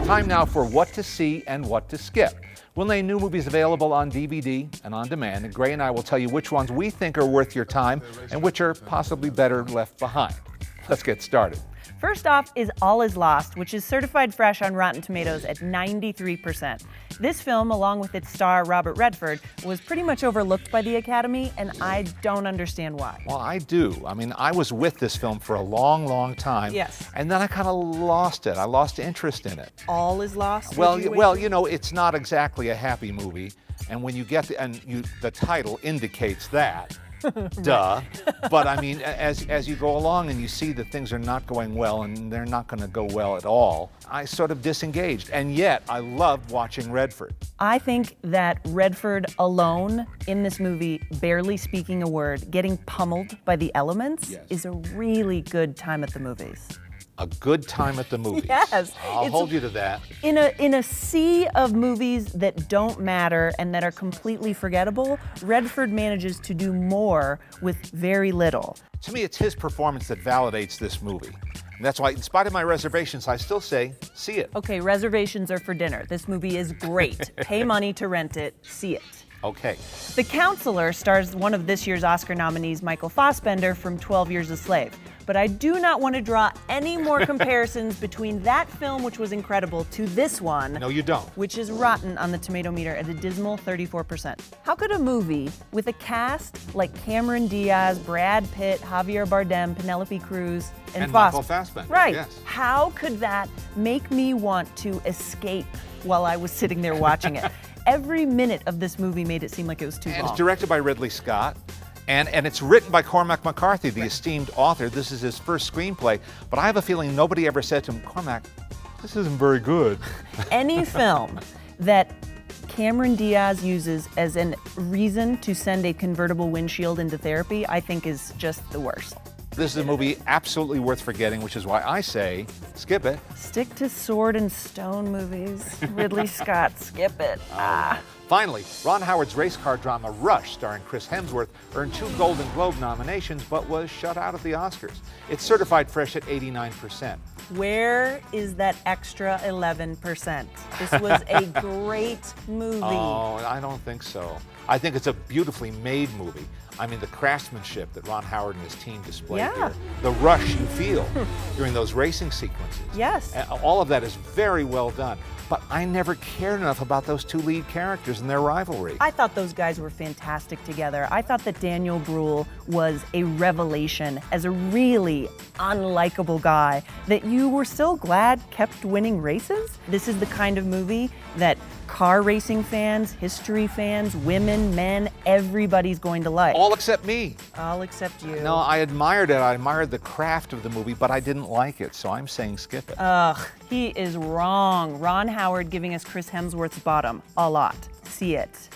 Time now for what to see and what to skip. We'll name new movies available on DVD and on demand, and Grae and I will tell you which ones we think are worth your time and which are possibly better left behind. Let's get started. First off is All Is Lost, which is certified fresh on Rotten Tomatoes at 93%. This film, along with its star Robert Redford, was pretty much overlooked by the Academy, and I don't understand why. Well, I do. I mean, I was with this film for a long, long time. Yes. And then I kind of lost it. I lost interest in it. All Is Lost? Well, you know, it's not exactly a happy movie, and when you get the title indicates that. Duh. But I mean, as you go along and you see that things are not going well and they're not going to go well at all, I sort of disengaged. And yet, I loved watching Redford. I think that Redford alone in this movie, barely speaking a word, getting pummeled by the elements, yes, is a really good time at the movies. A good time at the movies. Yes. I'll hold you to that. In a sea of movies that don't matter and that are completely forgettable, Redford manages to do more with very little. To me, it's his performance that validates this movie. And that's why, in spite of my reservations, I still say, see it. Okay, reservations are for dinner. This movie is great. Pay money to rent it, see it. Okay. The Counselor stars one of this year's Oscar nominees, Michael Fassbender, from 12 Years a Slave. But I do not want to draw any more comparisons between that film, which was incredible, to this one. No, you don't. Which is rotten on the tomato meter at a dismal 34%. How could a movie with a cast like Cameron Diaz, Brad Pitt, Javier Bardem, Penelope Cruz, and Michael Fassbender, right? Yes. How could that make me want to escape while I was sitting there watching it? Every minute of this movie made it seem like it was too long. And it's directed by Ridley Scott. And it's written by Cormac McCarthy, the esteemed author. This is his first screenplay, but I have a feeling nobody ever said to him, Cormac, this isn't very good. Any film that Cameron Diaz uses as a reason to send a convertible windshield into therapy, I think is just the worst. This is a movie absolutely worth forgetting, which is why I say, skip it. Stick to sword and stone movies. Ridley Scott, skip it. Finally, Ron Howard's race car drama Rush, starring Chris Hemsworth, earned 2 Golden Globe nominations, but was shut out of the Oscars. It's certified fresh at 89%. Where is that extra 11%? This was a great movie. Oh, I don't think so. I think it's a beautifully made movie. I mean, the craftsmanship that Ron Howard and his team displayed here, the rush you feel during those racing sequences. Yes. All of that is very well done. But I never cared enough about those 2 lead characters and their rivalry. I thought those guys were fantastic together. I thought that Daniel Bruhl was a revelation as a really unlikable guy that you were still glad kept winning races. This is the kind of movie that car racing fans, history fans, women, men, everybody's going to like. All except me. All except you. No, I admired it. I admired the craft of the movie, but I didn't like it, so I'm saying skip it. Ugh, he is wrong. Ron Howard giving us Chris Hemsworth's bottom a lot. See it.